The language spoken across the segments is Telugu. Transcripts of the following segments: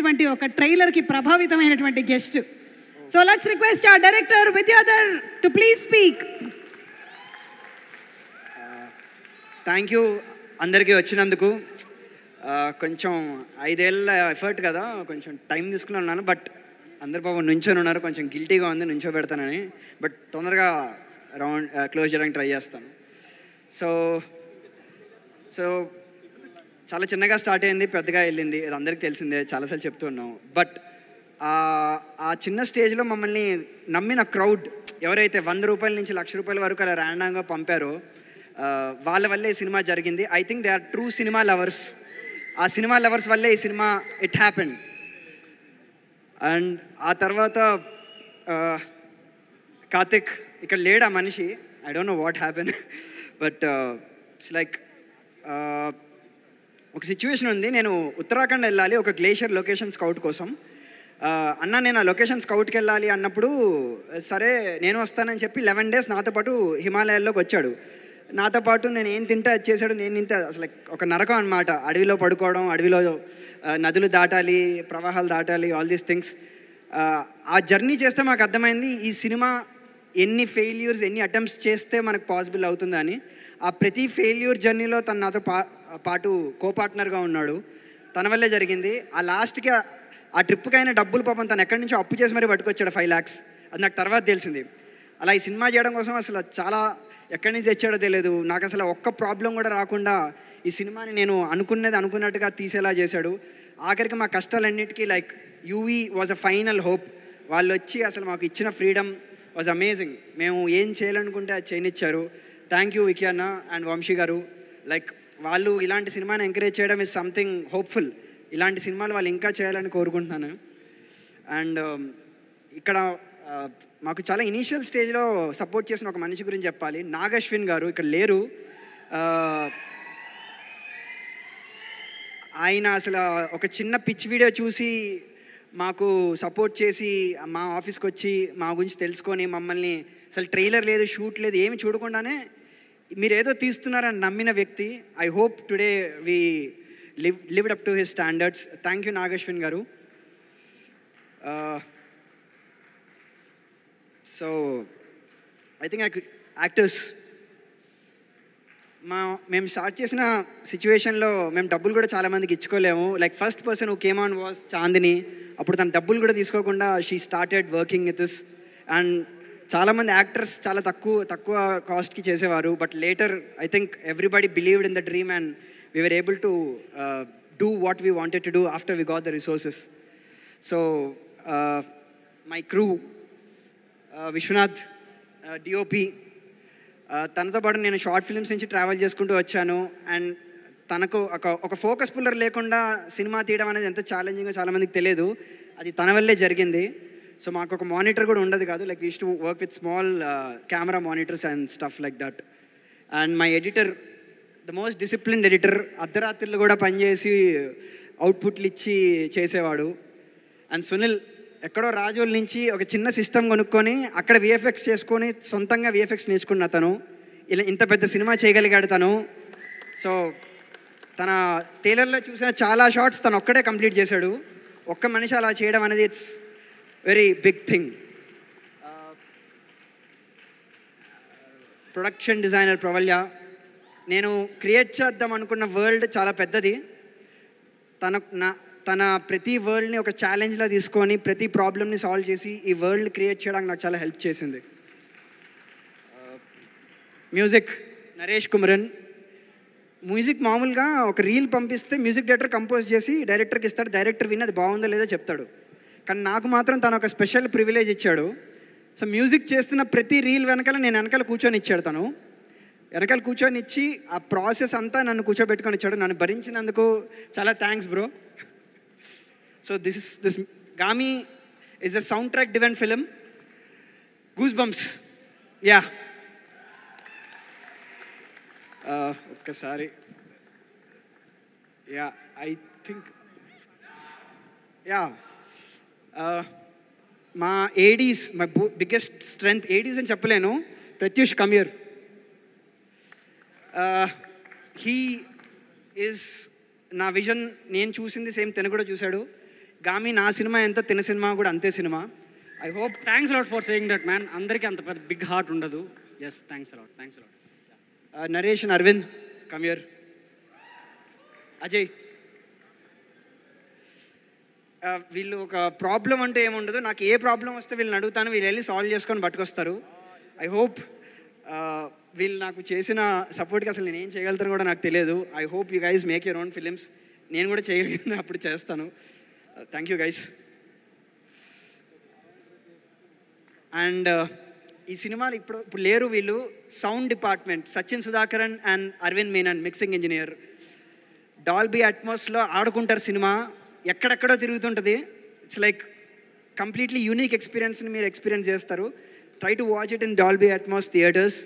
చూసినటువంటి ఒక ట్రైలర్కి ప్రభావితమైనటువంటి guest. So let's request our director Vidyadhar to please speak. Thank you అందరికీ వచ్చినందుకు. కొంచెం 5 ఏళ్ళ ఎఫర్ట్ కదా, కొంచెం టైం తీసుకుని ఉన్నాను. బట్ అందరు పాపం నుంచొని ఉన్నారు, కొంచెం గిల్టీగా ఉంది నుంచో పెడతానని. బట్ తొందరగా క్లోజ్ చేయడానికి ట్రై చేస్తాను. సో చాలా చిన్నగా స్టార్ట్ అయింది, పెద్దగా వెళ్ళింది, అది అందరికీ తెలిసిందే, చాలాసార్లు చెప్తూ ఉన్నాం. బట్ ఆ చిన్న స్టేజ్లో మమ్మల్ని నమ్మిన క్రౌడ్ ఎవరైతే 100 రూపాయల నుంచి 1,00,000 రూపాయల వరకు అలా ర్యాండంగా పంపారో వాళ్ళ వల్లే ఈ సినిమా జరిగింది. I think they are true cinema lovers. ఆ సినిమా లవర్స్ వల్లే ఈ సినిమా ఇట్ హ్యాపెండ్. అండ్ ఆ తర్వాత కార్తిక్ ఇక్కడ లేడు, ఆ మనిషి, I don't know what happen. But it's like ఒక సిచ్యువేషన్ ఉంది. నేను ఉత్తరాఖండ్ వెళ్ళాలి ఒక గ్లేషియర్ లొకేషన్ స్కౌట్ కోసం. అన్న నేను ఆ లొకేషన్ స్కౌట్కి వెళ్ళాలి అన్నప్పుడు సరే నేను వస్తానని చెప్పి 11 days నాతో పాటు హిమాలయాల్లోకి వచ్చాడు. నాతో పాటు నేను ఏం తింటే అది చేశాడు, నేను తింటే అసలు ఒక నరకం అనమాట. అడవిలో పడుకోవడం, అడవిలో నదులు దాటాలి, ప్రవాహాలు దాటాలి, ఆల్ దీస్ థింగ్స్. ఆ జర్నీ చేస్తే మాకు అర్థమైంది ఈ సినిమా ఎన్ని ఫెయిల్యూర్స్, ఎన్ని అటెంప్ట్స్ చేస్తే మనకు పాసిబుల్ అవుతుందని. ఆ ప్రతి ఫెయిల్యూర్ జర్నీలో తను నాతో పాటు కోపార్ట్నర్గా ఉన్నాడు. తన వల్లే జరిగింది. ఆ లాస్ట్కి ఆ ట్రిప్కి అయిన డబ్బులు పాపం తను ఎక్కడి నుంచో అప్పు చేసి మరీ పట్టుకొచ్చాడు, 5 lakhs. అది నాకు తర్వాత తెలిసింది. అలా ఈ సినిమా చేయడం కోసం అసలు చాలా ఎక్కడి నుంచి తెచ్చాడో తెలియదు. నాకు అసలు ఒక్క ప్రాబ్లం కూడా రాకుండా ఈ సినిమాని నేను అనుకున్నట్టుగా తీసేలా చేశాడు. ఆఖరికి మా కష్టాలన్నిటికీ like UV was a final hope. వాళ్ళు వచ్చి అసలు మాకు ఇచ్చిన ఫ్రీడమ్ వాజ్ అమేజింగ్. మేము ఏం చేయాలనుకుంటే అది చేయనిచ్చారు. థ్యాంక్ యూ వికీ అన్న అండ్ వంశీ గారు. లైక్ వాళ్ళు ఇలాంటి సినిమాని ఎంకరేజ్ చేయడం ఇస్ సంథింగ్ హోప్ఫుల్. ఇలాంటి సినిమాలు వాళ్ళు ఇంకా చేయాలని కోరుకుంటున్నాను. అండ్ ఇక్కడ మాకు చాలా ఇనీషియల్ స్టేజ్లో సపోర్ట్ చేసిన ఒక మనిషి గురించి చెప్పాలి. నాగశ్విన్ గారు ఇక్కడ లేరు. ఆయన అసలు ఒక చిన్న పిచ్ వీడియో చూసి మాకు సపోర్ట్ చేసి మా ఆఫీస్కి వచ్చి మా గురించి తెలుసుకొని మమ్మల్ని అసలు ట్రైలర్ లేదు, షూట్ లేదు, ఏమి చూడకుండానే మీరు ఏదో తీస్తున్నారని నమ్మిన వ్యక్తి. I hope today we lived up to his standards. Thank you Nag Ashwin గారు. సో ఐ థింక్ యాక్టర్స్ మేము స్టార్ట్ చేసిన సిచ్యువేషన్లో మేము డబ్బులు కూడా చాలామందికి ఇచ్చుకోలేము. Like first person who came on was Chandini. అప్పుడు తన డబ్బులు కూడా తీసుకోకుండా she started working with us. And చాలామంది యాక్టర్స్ చాలా తక్కువ కాస్ట్కి చేసేవారు. But later I think everybody believed in the dream and we were able to do what we wanted to do after we got the resources. So my crew, Vishwanath, DOP, తనతో పాటు నేను షార్ట్ ఫిల్మ్స్ నుంచి ట్రావెల్ చేసుకుంటూ వచ్చాను. అండ్ తనకు ఒక ఫోకస్ పుల్లర్ లేకుండా సినిమా తీయడం అనేది ఎంత ఛాలెంజింగో చాలామందికి తెలియదు. అది తన వల్లే జరిగింది. సో మాకు ఒక మానిటర్ కూడా ఉండదు కాదు. Like we used to work with small camera monitors and stuff like that. And my editor, the most disciplined editor, అర్ధరాత్రులు కూడా పనిచేసి అవుట్పుట్లు ఇచ్చి చేసేవాడు. అండ్ సునీల్ ఎక్కడో రాజోల్ నుంచి ఒక చిన్న సిస్టమ్ కొనుక్కొని అక్కడ విఎఫ్ఎక్స్ చేసుకొని సొంతంగా విఎఫ్ఎక్స్ నేర్చుకున్న తను ఇలా ఇంత పెద్ద సినిమా చేయగలిగాడు తను. సో తన టైలర్లో చూసిన చాలా షార్ట్స్ తను ఒక్కడే కంప్లీట్ చేశాడు. ఒక్క మనిషి అలా చేయడం అనేది it's very big thing. Production designer Pravalya. నేను క్రియేట్ చేద్దాం అనుకున్న వరల్డ్ చాలా పెద్దది. తన ప్రతి వరల్డ్ని ఒక ఛాలెంజ్లా తీసుకొని ప్రతి ప్రాబ్లమ్ని సాల్వ్ చేసి ఈ వరల్డ్ క్రియేట్ చేయడానికి నాకు చాలా హెల్ప్ చేసింది. మ్యూజిక్ నరేష్ కుమరన్. మ్యూజిక్ మామూలుగా ఒక రీల్ పంపిస్తే మ్యూజిక్ డైరెక్టర్ కంపోజ్ చేసి డైరెక్టర్కి ఇస్తాడు. డైరెక్టర్ విని అది బాగుందో లేదో చెప్తాడు. కానీ నాకు మాత్రం తను ఒక స్పెషల్ ప్రివిలేజ్ ఇచ్చాడు. సో మ్యూజిక్ చేస్తున్న ప్రతి రీల్ నేను వెనకాల కూర్చొని ఇచ్చాడు. తను వెనకాల కూర్చొని ఇచ్చి ఆ ప్రాసెస్ అంతా నన్ను కూర్చోబెట్టుకొని ఇచ్చాడు. నన్ను భరించినందుకు చాలా thanks bro. So this Gaami is a soundtrack driven film, goose bumps. Yeah ఒక్కసారి యా ఐ థింక్ యా మా ADs, my biggest strength ADs అని చెప్పలేను. ప్రత్యూష్ కమియర్, హీ ఈజ్ నా విజన్. నేను చూసింది సేమ్ తను కూడా చూశాడు. గామి నా సినిమా ఎంతో తిన సినిమా కూడా అంతే cinema. I hope. Thanks a lot for saying that man. అందరికీ అంత పెద్ద బిగ్ హార్ట్ ఉండదు. Yes, thanks a lot. Naresh and Aravind, come here. Ajay, వీళ్ళు ఒక ప్రాబ్లం అంటే ఏముండదు. నాకు ఏ ప్రాబ్లం వస్తే వీళ్ళని అడుగుతాను, వీళ్ళు వెళ్ళి సాల్వ్ చేసుకొని పట్టుకొస్తారు. ఐ హోప్ వీళ్ళు నాకు చేసిన సపోర్ట్కి అసలు నేను ఏం చేయగలుగుతాను కూడా నాకు తెలియదు. I hope you guys make your own films. నేను కూడా చేయగలిగిన అప్పుడు చేస్తాను. Thank you guys. అండ్ ఈ సినిమాలు ఇప్పుడు లేరు వీళ్ళు. Sound department Sachin Sudhakaran and Aravind Menon, mixing engineer. Dolby అట్మాస్లో ఆడుకుంటారు సినిమా, ఎక్కడెక్కడో తిరుగుతుంటుంది. ఇట్స్ లైక్ కంప్లీట్లీ యూనిక్ ఎక్స్పీరియన్స్ని మీరు ఎక్స్పీరియన్స్ చేస్తారు. Try to watch it in Dolby Atmos theatres.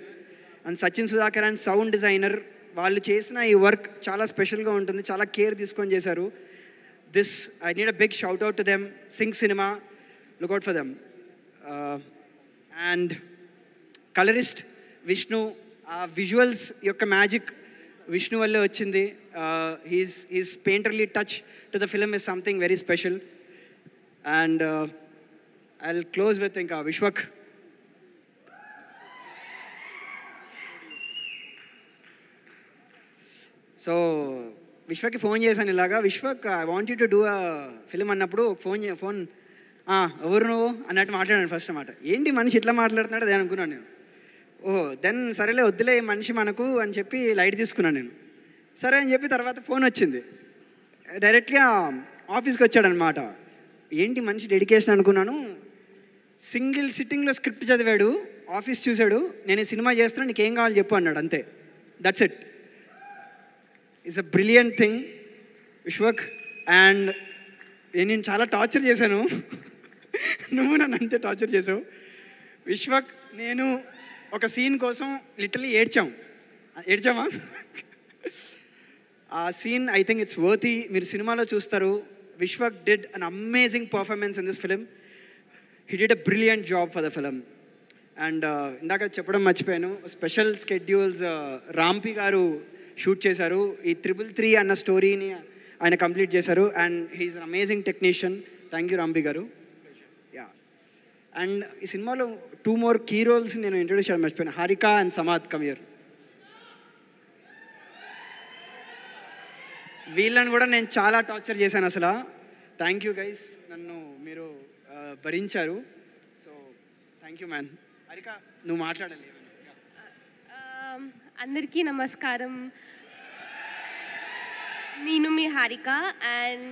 And Sachin Sudhakar and sound designer, వాళ్ళు చేసిన ఈ వర్క్ చాలా స్పెషల్గా ఉంటుంది, చాలా కేర్ తీసుకొని చేశారు. This I need a big shout out to them. Sync Cinema, look out for them. And colourist Vishnu, ఆ విజువల్స్ యొక్క మ్యాజిక్ విష్ణు వల్లే వచ్చింది. He's painterly touch to the film is something very special. And I will close with ఇంకా విశ్వక్. సో విశ్వక్కి ఫోన్ చేశాను ఇలాగా, Vishwak I want you to do a film అన్నప్పుడు ఫోన్ ఎవరు నువ్వు అన్నట్టు మాట్లాడాను ఫస్ట్ అన్నమాట. ఏంటి మనిషి ఇట్లా మాట్లాడుతున్నాడు అది అనుకున్నాను నేను. ఓహో, దెన్ సరేలే వద్దులే మనిషి మనకు అని చెప్పి లైట్ తీసుకున్నాను నేను. సరే అని చెప్పి తర్వాత ఫోన్ వచ్చింది. డైరెక్ట్గా ఆఫీస్కి వచ్చాడనమాట. ఏంటి మనిషి డెడికేషన్ అనుకున్నాను. సింగిల్ సిట్టింగ్లో స్క్రిప్ట్ చదివాడు, ఆఫీస్ చూశాడు, నేను ఈ సినిమా చేస్తున్నా నీకేం కావాలి చెప్పు అన్నాడు, అంతే. That's it. It's a brilliant thing Vishwak. And నేను చాలా టార్చర్ చేశాను, నువ్వు నన్ను అంతే టార్చర్ చేసావు. విశ్వక్ నేను ఒక సీన్ కోసం లిటరలీ ఏడ్చామా ఆ scene I think it's worthy. మీరు సినిమాలో చూస్తారు. Vishwak did an amazing performance in this film. He did a brilliant job for the film. And ఇందాక చెప్పడం మర్చిపోయాను, స్పెషల్ స్కెడ్యూల్స్ రాంపి గారు షూట్ చేశారు. ఈ 333 అన్న స్టోరీని ఆయన కంప్లీట్ చేశారు. And he's an amazing technician. Thank you Rampi garu. Yeah. And ఈ సినిమాలో 2 more కీ రోల్స్ నేను ఇంట్రొడ్యూస్ చేయడం మర్చిపోయాను. Harika and Samad, come here. వీళ్ళని కూడా నేను చాలా టార్చర్ చేశాను అసలు. థ్యాంక్ యూ గైస్, నన్ను మీరు భరించారు. So thank you man. Harika నువ్వు మాట్లాడాలి. అందరికీ నమస్కారం. నేను మీ హారిక. అండ్